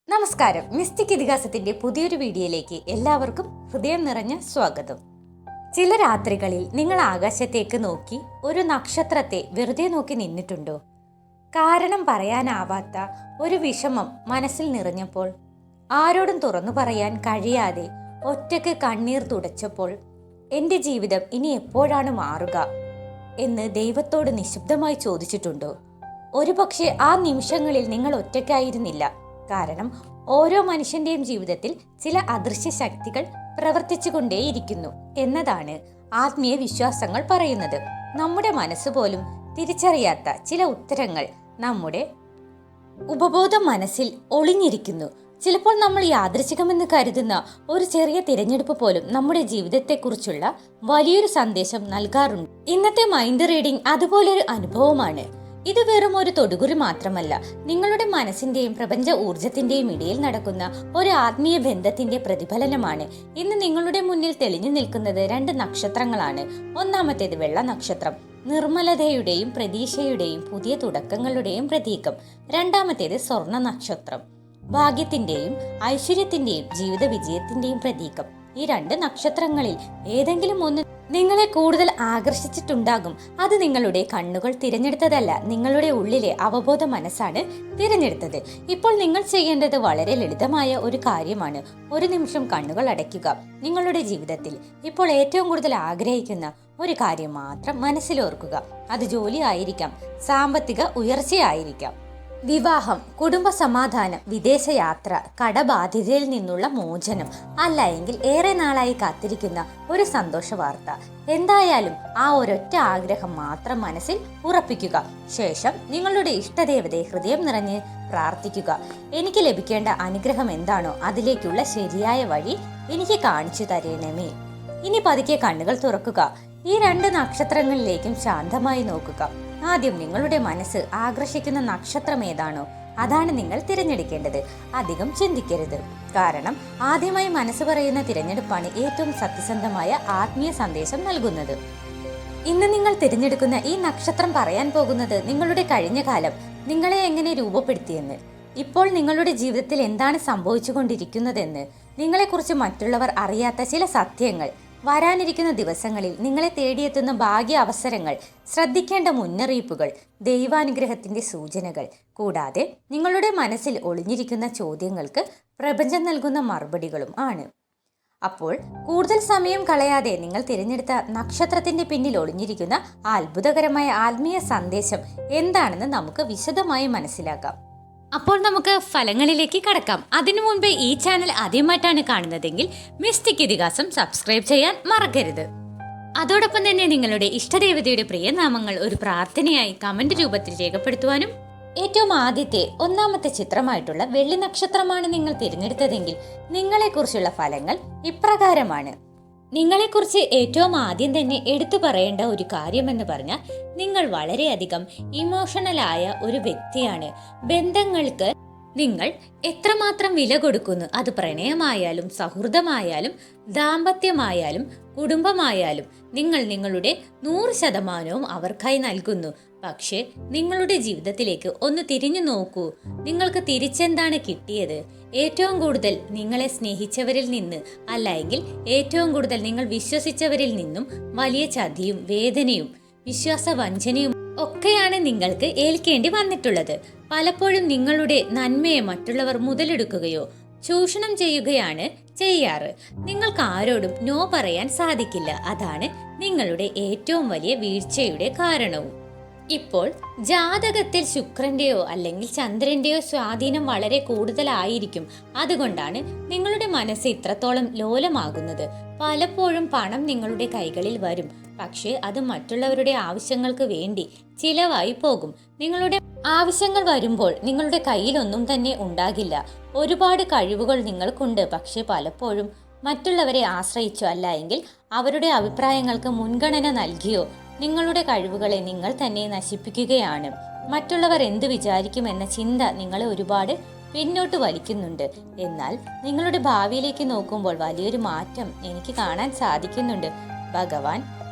നമസ്കാരം. മിസ്റ്റിക് ഇതിഹാസത്തിന്റെ പുതിയൊരു വീഡിയോയിലേക്ക് എല്ലാവർക്കും ഹൃദയം നിറഞ്ഞ സ്വാഗതം. ചില രാത്രികളിൽ നിങ്ങൾ ആകാശത്തേക്ക് നോക്കി ഒരു നക്ഷത്രത്തെ വെറുതെ നോക്കി നിന്നിട്ടുണ്ടോ? കാരണം പറയാനാവാത്ത ഒരു വിഷമം മനസ്സിൽ നിറഞ്ഞപ്പോൾ, ആരോടും തുറന്നു പറയാൻ കഴിയാതെ ഒറ്റയ്ക്ക് കണ്ണീർ തുടച്ചപ്പോൾ, എൻ്റെ ജീവിതം ഇനി എപ്പോഴാണ് മാറുക എന്ന് ദൈവത്തോട് നിശബ്ദമായി ചോദിച്ചിട്ടുണ്ടോ? ഒരുപക്ഷെ ആ നിമിഷങ്ങളിൽ നിങ്ങൾ ഒറ്റയ്ക്കായിരുന്നില്ല. കാരണം ഓരോ മനുഷ്യന്റെയും ജീവിതത്തിൽ ചില അദൃശ്യ ശക്തികൾ പ്രവർത്തിച്ചുകൊണ്ടേയിരിക്കുന്നു എന്നതാണ് ആത്മീയ വിശ്വാസങ്ങൾ പറയുന്നത്. നമ്മുടെ മനസ്സ് പോലും തിരിച്ചറിയാത്ത ചില ഉത്തരങ്ങൾ നമ്മുടെ ഉപബോധ മനസ്സിൽ ഒളിഞ്ഞിരിക്കുന്നു. ചിലപ്പോൾ നമ്മൾ യാദൃച്ഛികമെന്ന് കരുതുന്ന ഒരു ചെറിയ തിരഞ്ഞെടുപ്പ് പോലും നമ്മുടെ ജീവിതത്തെക്കുറിച്ചുള്ള വലിയൊരു സന്ദേശം നൽകാറുണ്ട്. ഇന്നത്തെ മൈൻഡ് റീഡിംഗ് അതുപോലൊരു അനുഭവമാണ്. ഇത് വെറും ഒരു തൊടുകുറി മാത്രമല്ല, നിങ്ങളുടെ മനസ്സിന്റെയും പ്രപഞ്ച ഊർജത്തിന്റെയും ഇടയിൽ നടക്കുന്ന ഒരു ആത്മീയ ബന്ധത്തിന്റെ പ്രതിഫലനമാണ്. ഇന്ന് നിങ്ങളുടെ മുന്നിൽ തെളിഞ്ഞു നിൽക്കുന്നത് രണ്ട് നക്ഷത്രങ്ങളാണ്. ഒന്നാമത്തേത് വെള്ള നക്ഷത്രം, നിർമ്മലതയുടെയും പ്രതീക്ഷയുടെയും പുതിയ തുടക്കങ്ങളുടെയും പ്രതീകം. രണ്ടാമത്തേത് സ്വർണ്ണ നക്ഷത്രം, ഭാഗ്യത്തിന്റെയും ഐശ്വര്യത്തിന്റെയും ജീവിത വിജയത്തിന്റെയും പ്രതീകം. ഈ രണ്ട് നക്ഷത്രങ്ങളിൽ ഏതെങ്കിലും ഒന്ന് നിങ്ങളെ കൂടുതൽ ആകർഷിച്ചിട്ടുണ്ടാകും. അത് നിങ്ങളുടെ കണ്ണുകൾ തിരഞ്ഞെടുത്തതല്ല, നിങ്ങളുടെ ഉള്ളിലെ അവബോധ മനസ്സാണ് തിരഞ്ഞെടുത്തത്. ഇപ്പോൾ നിങ്ങൾ ചെയ്യേണ്ടത് വളരെ ലളിതമായ ഒരു കാര്യമാണ്. ഒരു നിമിഷം കണ്ണുകൾ അടയ്ക്കുക. നിങ്ങളുടെ ജീവിതത്തിൽ ഇപ്പോൾ ഏറ്റവും കൂടുതൽ ആഗ്രഹിക്കുന്ന ഒരു കാര്യം മാത്രം മനസ്സിലോർക്കുക. അത് ജോലി ആയിരിക്കാം, സാമ്പത്തിക ഉയർച്ചയായിരിക്കാം, വിവാഹം, കുടുംബ സമാധാനം, വിദേശയാത്ര, കടബാധ്യതയിൽ നിന്നുള്ള മോചനം, അല്ല എങ്കിൽ ഏറെ നാളായി കാത്തിരിക്കുന്ന ഒരു സന്തോഷ വാർത്ത. എന്തായാലും ആ ഒരൊറ്റ ആഗ്രഹം മാത്രം മനസ്സിൽ ഉറപ്പിക്കുക. ശേഷം നിങ്ങളുടെ ഇഷ്ടദേവതയെ ഹൃദയം നിറഞ്ഞ് പ്രാർത്ഥിക്കുക. എനിക്ക് ലഭിക്കേണ്ട അനുഗ്രഹം എന്താണോ അതിലേക്കുള്ള ശരിയായ വഴി എനിക്ക് കാണിച്ചു തരണമേ. ഇനി പതുക്കെ കണ്ണുകൾ തുറക്കുക. ഈ രണ്ട് നക്ഷത്രങ്ങളിലേക്കും ശാന്തമായി നോക്കുക. ആദ്യം നിങ്ങളുടെ മനസ്സ് ആകർഷിക്കുന്ന നക്ഷത്രം ഏതാണോ അതാണ് നിങ്ങൾ തിരഞ്ഞെടുക്കേണ്ടത്. അധികം ചിന്തിക്കരുത്. കാരണം ആദ്യമായി മനസ്സ് പറയുന്ന തിരഞ്ഞെടുപ്പാണ് ഏറ്റവും സത്യസന്ധമായ ആത്മീയ സന്ദേശം നൽകുന്നത്. ഇന്ന് നിങ്ങൾ തിരഞ്ഞെടുക്കുന്ന ഈ നക്ഷത്രം പറയാൻ പോകുന്നത് നിങ്ങളുടെ കഴിഞ്ഞ കാലം നിങ്ങളെ എങ്ങനെ രൂപപ്പെടുത്തിയെന്ന്, ഇപ്പോൾ നിങ്ങളുടെ ജീവിതത്തിൽ എന്താണ് സംഭവിച്ചുകൊണ്ടിരിക്കുന്നതെന്ന്, നിങ്ങളെക്കുറിച്ച് മറ്റുള്ളവർ അറിയാത്ത ചില സത്യങ്ങൾ, വരാനിരിക്കുന്ന ദിവസങ്ങളിൽ നിങ്ങളെ തേടിയെത്തുന്ന ഭാഗ്യ അവസരങ്ങൾ, ശ്രദ്ധിക്കേണ്ട മുന്നറിയിപ്പുകൾ, ദൈവാനുഗ്രഹത്തിന്റെ സൂചനകൾ, കൂടാതെ നിങ്ങളുടെ മനസ്സിൽ ഒളിഞ്ഞിരിക്കുന്ന ചോദ്യങ്ങൾക്ക് പ്രപഞ്ചം നൽകുന്ന മറുപടികളും ആണ്. അപ്പോൾ കൂടുതൽ സമയം കളയാതെ നിങ്ങൾ തിരഞ്ഞെടുത്ത നക്ഷത്രത്തിന്റെ പിന്നിൽ ഒളിഞ്ഞിരിക്കുന്ന ആ അത്ഭുതകരമായ ആത്മീയ സന്ദേശം എന്താണെന്ന് നമുക്ക് വിശദമായി മനസ്സിലാക്കാം. അപ്പോൾ നമുക്ക് ഫലങ്ങളിലേക്ക് കടക്കാം. അതിനു മുൻപ് ഈ ചാനൽ ആദ്യമായിട്ടാണ് കാണുന്നതെങ്കിൽ മിസ്റ്റിക് ഇതിഹാസം സബ്സ്ക്രൈബ് ചെയ്യാൻ മറക്കരുത്. അതോടൊപ്പം തന്നെ നിങ്ങളുടെ ഇഷ്ടദേവതയുടെ പ്രിയനാമങ്ങൾ ഒരു പ്രാർത്ഥനയായി കമന്റ് രൂപത്തിൽ രേഖപ്പെടുത്തുവാനും. ഏറ്റവും ആദ്യത്തെ ഒന്നാമത്തെ ചിത്രമായിട്ടുള്ള വെള്ളി നക്ഷത്രമാണ് നിങ്ങൾ തിരഞ്ഞെടുത്തതെങ്കിൽ നിങ്ങളെക്കുറിച്ചുള്ള ഫലങ്ങൾ ഇപ്രകാരമാണ്. നിങ്ങളെക്കുറിച്ച് ഏറ്റവും ആദ്യം തന്നെ എടുത്തു പറയേണ്ട ഒരു കാര്യമെന്ന് പറഞ്ഞാൽ, നിങ്ങൾ വളരെയധികം ഇമോഷണലായ ഒരു വ്യക്തിയാണ്. ബന്ധങ്ങൾക്ക് നിങ്ങൾ എത്രമാത്രം വില കൊടുക്കുന്നു, അത് പ്രണയമായാലും സൗഹൃദമായാലും ദാമ്പത്യമായാലും കുടുംബമായാലും, നിങ്ങൾ നിങ്ങളുടെ 100% അവർക്കായി നൽകുന്നു. പക്ഷേ നിങ്ങളുടെ ജീവിതത്തിലേക്ക് ഒന്ന് തിരിഞ്ഞു നോക്കൂ. നിങ്ങൾക്ക് തിരിച്ചെന്താണ് കിട്ടിയത്? ഏറ്റവും കൂടുതൽ നിങ്ങളെ സ്നേഹിച്ചവരിൽ നിന്ന്, അല്ലെങ്കിൽ ഏറ്റവും കൂടുതൽ നിങ്ങൾ വിശ്വസിച്ചവരിൽ നിന്നും വലിയ ചതിയും വേദനയും വിശ്വാസവഞ്ചനയും ഒക്കെയാണ് നിങ്ങൾക്ക് ഏൽക്കേണ്ടി വന്നിട്ടുള്ളത്. പലപ്പോഴും നിങ്ങളുടെ നന്മയെ മറ്റുള്ളവർ മുതലെടുക്കുകയോ ചൂഷണം ചെയ്യുകയാണ് ചെയ്യാറ്. നിങ്ങൾക്ക് ആരോടും നോ പറയാൻ സാധിക്കില്ല. അതാണ് നിങ്ങളുടെ ഏറ്റവും വലിയ വീഴ്ചയുടെ കാരണവും. ഇപ്പോൾ ജാതകത്തിൽ ശുക്രന്റെയോ അല്ലെങ്കിൽ ചന്ദ്രന്റെയോ സ്വാധീനം വളരെ കൂടുതലായിരിക്കും. അതുകൊണ്ടാണ് നിങ്ങളുടെ മനസ്സ് ഇത്രത്തോളം ലോലമാകുന്നത്. പലപ്പോഴും പണം നിങ്ങളുടെ കൈകളിൽ വരും, പക്ഷേ അത് മറ്റുള്ളവരുടെ ആവശ്യങ്ങൾക്ക് വേണ്ടി ചിലവായി പോകും. നിങ്ങളുടെ ആവശ്യങ്ങൾ വരുമ്പോൾ നിങ്ങളുടെ കയ്യിലൊന്നും തന്നെ ഉണ്ടാകില്ല. ഒരുപാട് കഴിവുകൾ നിങ്ങൾക്കുണ്ട്, പക്ഷെ പലപ്പോഴും മറ്റുള്ളവരെ ആശ്രയിച്ചോ അല്ല എങ്കിൽ അവരുടെ അഭിപ്രായങ്ങൾക്ക് മുൻഗണന നൽകിയോ നിങ്ങളുടെ കഴിവുകളെ നിങ്ങൾ തന്നെ നശിപ്പിക്കുകയാണ്. മറ്റുള്ളവർ എന്ത് വിചാരിക്കുമെന്ന ചിന്ത നിങ്ങളെ ഒരുപാട് പിന്നോട്ട് വലിക്കുന്നുണ്ട്. എന്നാൽ നിങ്ങളുടെ ഭാവിയിലേക്ക് നോക്കുമ്പോൾ വലിയൊരു മാറ്റം എനിക്ക് കാണാൻ സാധിക്കുന്നുണ്ട്. ഭഗവാൻ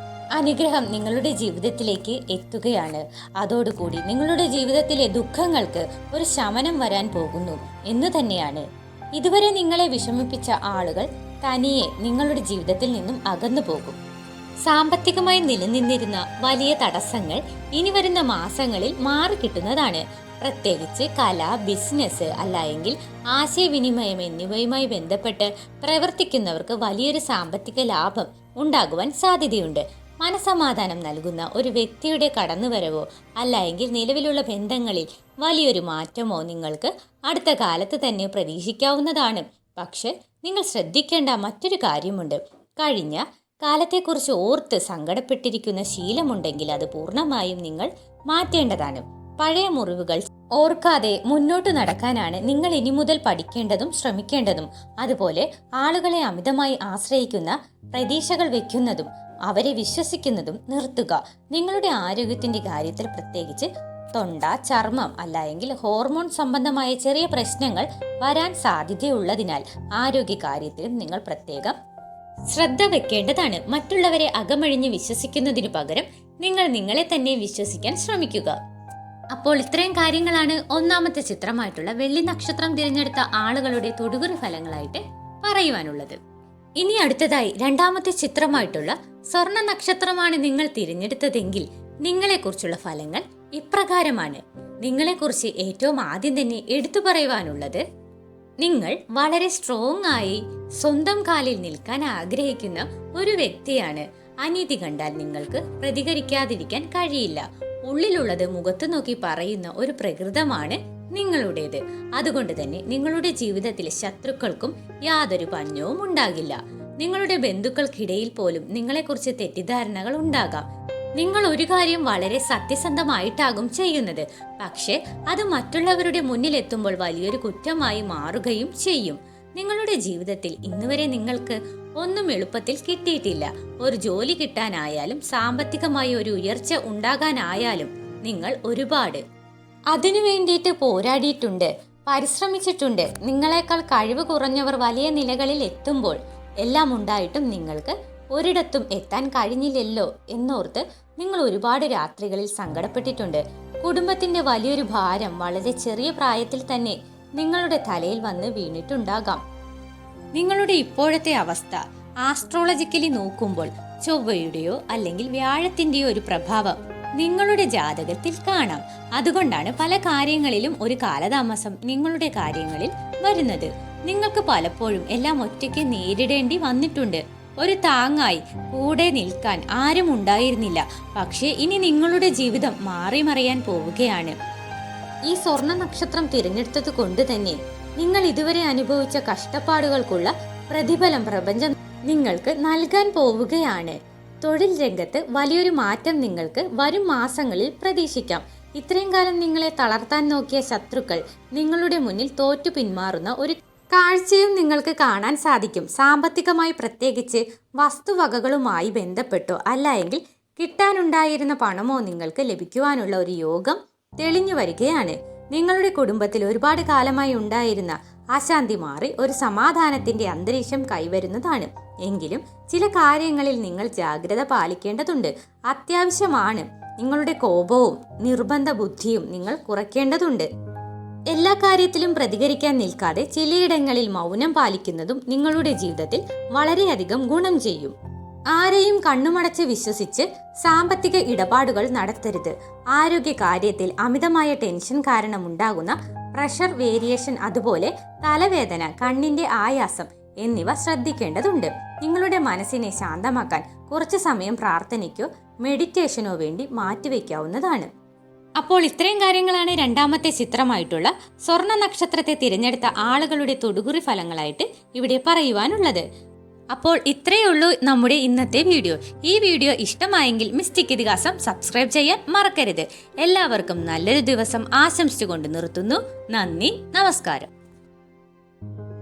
അനുഗ്രഹം നിങ്ങളുടെ ജീവിതത്തിലേക്ക് എത്തുകയാണ്. അതോടുകൂടി നിങ്ങളുടെ ജീവിതത്തിലെ ദുഃഖങ്ങൾക്ക് ഒരു ശമനം വരാൻ പോകുന്നു എന്ന് തന്നെയാണ്. ഇതുവരെ നിങ്ങളെ വിഷമിപ്പിച്ച ആളുകൾ തനിയെ നിങ്ങളുടെ ജീവിതത്തിൽ നിന്നും അകന്നു പോകും. സാമ്പത്തികമായി നിലനിന്നിരുന്ന വലിയ തടസ്സങ്ങൾ ഇനി വരുന്ന മാസങ്ങളിൽ മാറിക്കിട്ടുന്നതാണ്. പ്രത്യേകിച്ച് കല, ബിസിനസ് അല്ലെങ്കിൽ ആശയവിനിമയം എന്നിവയുമായി ബന്ധപ്പെട്ട് പ്രവർത്തിക്കുന്നവർക്ക് വലിയൊരു സാമ്പത്തിക ലാഭം ഉണ്ടാകുവാൻ സാധ്യതയുണ്ട്. മനസമാധാനം നൽകുന്ന ഒരു വ്യക്തിയുടെ കടന്നുവരവോ അല്ലെങ്കിൽ നിലവിലുള്ള ബന്ധങ്ങളിൽ വലിയൊരു മാറ്റമോ നിങ്ങൾക്ക് അടുത്ത കാലത്ത് തന്നെ പ്രതീക്ഷിക്കാവുന്നതാണ്. പക്ഷെ നിങ്ങൾ ശ്രദ്ധിക്കേണ്ട മറ്റൊരു കാര്യമുണ്ട്. കഴിഞ്ഞ കാലത്തെക്കുറിച്ച് ഓർത്ത് സങ്കടപ്പെട്ടിരിക്കുന്ന ശീലമുണ്ടെങ്കിൽ അത് പൂർണ്ണമായും നിങ്ങൾ മാറ്റേണ്ടതാണ്. പഴയ മുറിവുകൾ ഓർക്കാതെ മുന്നോട്ട് നടക്കാനാണ് നിങ്ങൾ ഇനി മുതൽ പഠിക്കേണ്ടതും ശ്രമിക്കേണ്ടതും. അതുപോലെ ആളുകളെ അമിതമായി ആശ്രയിക്കുന്ന പ്രതീക്ഷകൾ വെക്കുന്നതും അവരെ വിശ്വസിക്കുന്നതും നിർത്തുക. നിങ്ങളുടെ ആരോഗ്യത്തിന്റെ കാര്യത്തിൽ പ്രത്യേകിച്ച് തൊണ്ട, ചർമ്മം അല്ലെങ്കിൽ ഹോർമോൺ സംബന്ധമായ ചെറിയ പ്രശ്നങ്ങൾ വരാൻ സാധ്യതയുള്ളതിനാൽ ആരോഗ്യ കാര്യത്തിലും നിങ്ങൾ പ്രത്യേകം ശ്രദ്ധ വെക്കേണ്ടതാണ്. മറ്റുള്ളവരെ അകമഴിഞ്ഞ് വിശ്വസിക്കുന്നതിനു പകരം നിങ്ങൾ നിങ്ങളെ തന്നെ വിശ്വസിക്കാൻ ശ്രമിക്കുക. അപ്പോൾ ഇത്രയും കാര്യങ്ങളാണ് ഒന്നാമത്തെ ചിത്രമായിട്ടുള്ള വെള്ളി നക്ഷത്രം തിരഞ്ഞെടുത്ത ആളുകളുടെ തൊടുകുറി ഫലങ്ങളായിട്ട് പറയുവാനുള്ളത്. ഇനി അടുത്തതായി രണ്ടാമത്തെ ചിത്രമായിട്ടുള്ള സ്വർണ്ണ നക്ഷത്രമാണ് നിങ്ങൾ തിരഞ്ഞെടുത്തതെങ്കിൽ നിങ്ങളെക്കുറിച്ചുള്ള ഫലങ്ങൾ ഇപ്രകാരമാണ്. നിങ്ങളെക്കുറിച്ച് ഏറ്റവും ആദ്യം തന്നെ എടുത്തു പറയുവാനുള്ളത്, നിങ്ങൾ വളരെ സ്ട്രോങ് ആയി സ്വന്തം കാലിൽ നിൽക്കാൻ ആഗ്രഹിക്കുന്ന ഒരു വ്യക്തിയാണ്. അനീതി കണ്ടാൽ നിങ്ങൾക്ക് പ്രതികരിക്കാതിരിക്കാൻ കഴിയില്ല. ഉള്ളിലുള്ളത് മുഖത്ത് നോക്കി പറയുന്ന ഒരു പ്രകൃതമാണ് നിങ്ങളുടേത്. അതുകൊണ്ട് തന്നെ നിങ്ങളുടെ ജീവിതത്തിലെ ശത്രുക്കൾക്കും യാതൊരു പഞ്ഞവും ഉണ്ടാകില്ല. നിങ്ങളുടെ ബന്ധുക്കൾക്കിടയിൽ പോലും നിങ്ങളെക്കുറിച്ച് തെറ്റിദ്ധാരണകൾ ഉണ്ടാകാം. നിങ്ങൾ ഒരു കാര്യം വളരെ സത്യസന്ധമായിട്ടാകും ചെയ്യുന്നത്, പക്ഷെ അത് മറ്റുള്ളവരുടെ മുന്നിലെത്തുമ്പോൾ വലിയൊരു കുറ്റമായി മാറുകയും ചെയ്യും. നിങ്ങളുടെ ജീവിതത്തിൽ ഇന്നുവരെ നിങ്ങൾക്ക് ഒന്നും എളുപ്പത്തിൽ കിട്ടിയിട്ടില്ല. ഒരു ജോലി കിട്ടാനായാലും സാമ്പത്തികമായി ഒരു ഉയർച്ച ഉണ്ടാകാനായാലും നിങ്ങൾ ഒരുപാട് അതിനു വേണ്ടിയിട്ട് പോരാടിയിട്ടുണ്ട്, പരിശ്രമിച്ചിട്ടുണ്ട്. നിങ്ങളെക്കാൾ കഴിവ് കുറഞ്ഞവർ വലിയ നിലകളിൽ എത്തുമ്പോൾ എല്ലാം ഉണ്ടായിട്ടും നിങ്ങൾക്ക് ഒരിടത്തും എത്താൻ കഴിഞ്ഞില്ലല്ലോ എന്നോർത്ത് നിങ്ങൾ ഒരുപാട് രാത്രികളിൽ സങ്കടപ്പെട്ടിട്ടുണ്ട്. കുടുംബത്തിന്റെ വലിയൊരു ഭാരം വളരെ ചെറിയ പ്രായത്തിൽ തന്നെ നിങ്ങളുടെ തലയിൽ വന്ന് വീണിട്ടുണ്ടാകാം. നിങ്ങളുടെ ഇപ്പോഴത്തെ അവസ്ഥ ആസ്ട്രോളജിക്കലി നോക്കുമ്പോൾ ചൊവ്വയുടെയോ അല്ലെങ്കിൽ വ്യാഴത്തിന്റെയോ ഒരു പ്രഭാവം നിങ്ങളുടെ ജാതകത്തിൽ കാണാം. അതുകൊണ്ടാണ് പല കാര്യങ്ങളിലും ഒരു കാലതാമസം നിങ്ങളുടെ കാര്യങ്ങളിൽ വരുന്നത്. നിങ്ങൾക്ക് പലപ്പോഴും എല്ലാം ഒറ്റയ്ക്ക് നേരിടേണ്ടി വന്നിട്ടുണ്ട്. ഒരു താങ്ങായി കൂടെ നിൽക്കാൻ ആരും ഉണ്ടായിരുന്നില്ല. പക്ഷേ ഇനി നിങ്ങളുടെ ജീവിതം മാറിമറിയാൻ പോവുകയാണ്. ഈ സ്വർണ്ണ നക്ഷത്രം തിരഞ്ഞെടുത്തത് കൊണ്ട് തന്നെ നിങ്ങൾ ഇതുവരെ അനുഭവിച്ച കഷ്ടപ്പാടുകൾക്കുള്ള പ്രതിഫലം പ്രപഞ്ചം നിങ്ങൾക്ക് നൽകാൻ പോവുകയാണ്. തൊഴിൽ രംഗത്ത് വലിയൊരു മാറ്റം നിങ്ങൾക്ക് വരും മാസങ്ങളിൽ പ്രതീക്ഷിക്കാം. ഇത്രയും കാലം നിങ്ങളെ തളർത്താൻ നോക്കിയ ശത്രുക്കൾ നിങ്ങളുടെ മുന്നിൽ തോറ്റു പിന്മാറുന്ന ഒരു കാഴ്ചയും നിങ്ങൾക്ക് കാണാൻ സാധിക്കും. സാമ്പത്തികമായി പ്രത്യേകിച്ച് വസ്തുവകകളുമായി ബന്ധപ്പെട്ടോ അല്ലെങ്കിൽ കിട്ടാനുണ്ടായിരുന്ന പണമോ നിങ്ങൾക്ക് ലഭിക്കുവാനുള്ള ഒരു യോഗം തെളിഞ്ഞു വരികയാണ്. നിങ്ങളുടെ കുടുംബത്തിൽ ഒരുപാട് കാലമായി ഉണ്ടായിരുന്ന അശാന്തി മാറി ഒരു സമാധാനത്തിന്റെ അന്തരീക്ഷം കൈവരുന്നതാണ്. എങ്കിലും ചില കാര്യങ്ങളിൽ നിങ്ങൾ ജാഗ്രത പാലിക്കേണ്ടതുണ്ട്. അത്യാവശ്യമാണ്. നിങ്ങളുടെ കോപവും നിർബന്ധ ബുദ്ധിയും നിങ്ങൾ കുറയ്ക്കേണ്ടതുണ്ട്. എല്ലാ കാര്യത്തിലും പ്രതികരിക്കാൻ നിൽക്കാതെ ചിലയിടങ്ങളിൽ മൗനം പാലിക്കുന്നതും നിങ്ങളുടെ ജീവിതത്തിൽ വളരെയധികം ഗുണം ചെയ്യും. ആരെയും കണ്ണുമടച്ച് വിശ്വസിച്ച് സാമ്പത്തിക ഇടപാടുകൾ നടത്തരുത്. ആരോഗ്യ കാര്യത്തിൽ അമിതമായ ടെൻഷൻ കാരണം ഉണ്ടാകുന്ന പ്രഷർ വേരിയേഷൻ, അതുപോലെ തലവേദന, കണ്ണിന്റെ ആയാസം എന്നിവ ശ്രദ്ധിക്കേണ്ടതുണ്ട്. നിങ്ങളുടെ മനസ്സിനെ ശാന്തമാക്കാൻ കുറച്ചു സമയം പ്രാർത്ഥനയ്ക്കോ മെഡിറ്റേഷനോ വേണ്ടി മാറ്റിവെക്കാവുന്നതാണ്. അപ്പോൾ ഇത്രയും കാര്യങ്ങളാണ് രണ്ടാമത്തെ ചിത്രമായിട്ടുള്ള സ്വർണ്ണ നക്ഷത്രത്തെ തിരഞ്ഞെടുത്ത ആളുകളുടെ തൊടുകുറി ഫലങ്ങളായിട്ട് ഇവിടെ പറയുവാനുള്ളത്. അപ്പോൾ ഇത്രയേ ഉള്ളൂ നമ്മുടെ ഇന്നത്തെ വീഡിയോ. ഈ വീഡിയോ ഇഷ്ടമായെങ്കിൽ മിസ്റ്റിക് ഇതിഹാസം സബ്സ്ക്രൈബ് ചെയ്യാൻ മറക്കരുത്. എല്ലാവർക്കും നല്ലൊരു ദിവസം ആശംസിച്ചുകൊണ്ട് നിർത്തുന്നു. നന്ദി, നമസ്കാരം.